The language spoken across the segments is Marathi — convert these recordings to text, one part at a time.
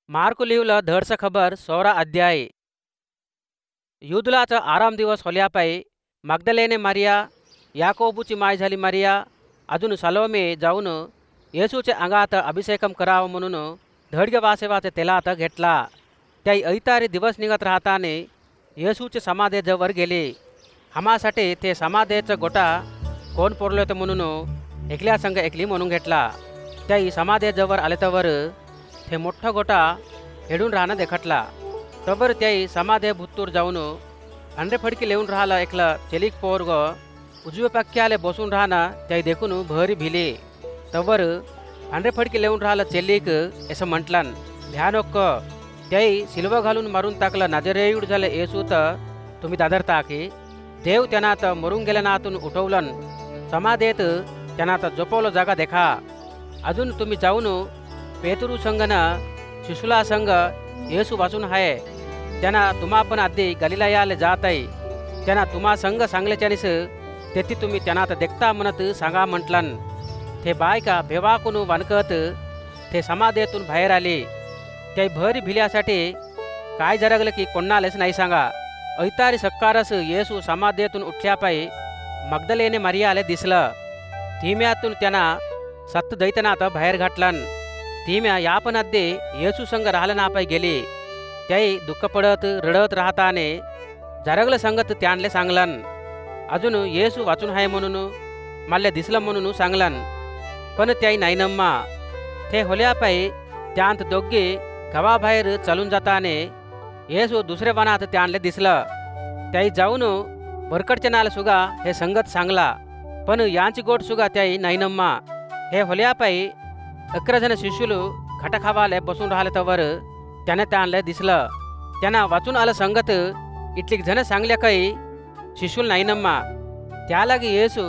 मार्क लिहिलं धडचं खबर 16 अध्याय. युदलाचा आराम दिवस होल्यापायी मगदलेने मारिया, याकोबूची माय झाली मारिया, अजून सलोमे जाऊन येसूच्या अंगात अभिषेकम करावं म्हणून धडग्या वासेवाचे तेलात घेतला. त्याई ऐतारी दिवस निघत राहताने येसूच्या समाधेजवळ गेले. हमासाठी ते समाधेचं गोटा कोण पोरलं होतं म्हणून एकल्या संग एकली म्हणून घेतला. त्याई समाधेजवळ आले तवर ते मोठा गोटा हेडून राहणं देखटला. तवर त्याई समाधे भुत्तूर जाऊन अंडे फडकी लेऊन राहिला एकला चेलीक पोरग उजव्या पक्क्याले बसून राहणं त्याई देखून भरी भिले. तवर अंडे फडकी लेऊन राहिला चेलीक असं म्हटलं, भ्यानोक त्याई सिल्व घालून मारून टाकलं नजरेयूड झालं येसू तर तुम्ही दादरता की देव त्यांना तर मरून गेल्यानातून उठवलं, समाधेत त्यांना तर झोपवलं जागा देखा. अजून तुम्ही जाऊन पेतरू संगन शिशुला संग येसू वाचून आहे, त्यांना तुम्हा पण आधी गलिलायाला जात आहे, त्यांना तुम्हा संग सांगल्याच्यानीस तेथी तुम्ही त्यांना तर देखता म्हणत सांगा म्हटलं. ते बायका भेवाकून वणकत ते समाधेतून बाहेर आले. त्याही भरी भिल्यासाठी काय जरगलं की कोणालेच नाही सांगा. ऐतारी सक्कारस येसू समाधेतून उठल्यापायी मगदलेने मारियाले दिसलं. धीम्यातून त्यांना सत्त दैतनात बाहेर घातलं. धीम्या यापण अद्दे येसू संग राहिलं नापाय गेली. त्याही दुःख पडत रडत राहताने जरगलं संगत त्यांले सांगलन. अजून येसू वाचून आहे म्हणून मला दिसलं म्हणून सांगलन. पण त्याही नाही नम्मा. ते होल्यापायी त्यांत दोघे गावाबाहेर चालून जाताने येसू दुसऱ्या वनात त्यांले दिसलं. त्याही जाऊन वरकडच्या नाला सुगा हे संगत सांगला. पण यांची गोट सुगा त्याही नाही नम्मा. हे होल्यापायी 11 जण शिष्युలు खटाखावाले बसून राहिले तवर त्याने त्यांना दिसलं. त्यांना वाचून आलं संगत इतलीक जण सांगल्या काही शिष्युल नाही नम्मा. त्यालागी येसू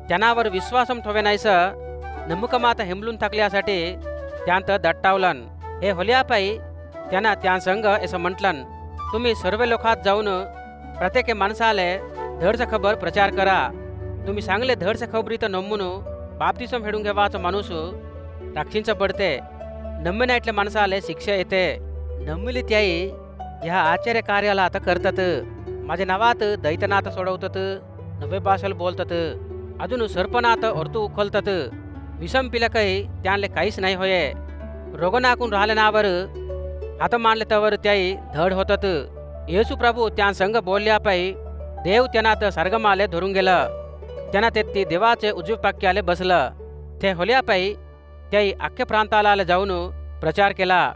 त्यांनावर विश्वासम ठेवे नाहीसं नमुकमात हेमलून टाकल्यासाठी त्यांत दट्टावलन. हे होल्यापायी त्यांना त्या संग असं म्हटलं, तुम्ही सर्व लोकात जाऊन प्रत्येक माणसाले धडचं खबर प्रचार करा. तुम्ही सांगले धडचं खबरी तर नम्मून बाप्तिसम फेडून घेवाचं माणूस रक्षिंच पडते, नम्मी नाईटल्या माणसाले शिक्षा येते. नम्मिली त्याही ह्या आश्चर्य कार्याला आता करतात. माझ्या नावात दैतनाथ सोडवतात, नवे भाषेला बोलतात, अजून सर्पनाथ अर्थू उखलतात. विषम पिलं काही त्यांना काहीच नाही होये. रोग नाकून राहिले नावर हात मानले तवर त्याही धड होतात. येसू प्रभू त्या संग बोलल्यापायी देव त्यांना तर सर्गमाले धरून गेलं. त्यांना ते देवाचे उजवे पक्क्याले बसलं. ते होल्यापायी त्याही अख्ख्या प्रांताला जाऊन प्रचार केला.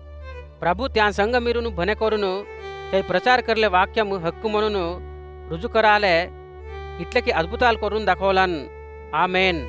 प्रभू त्या संग मिरून भने करून ते प्रचार करले वाक्यम हक्कू म्हणून रुजू कराले इतले की अद्भुताल करून दाखवलन. आमेन.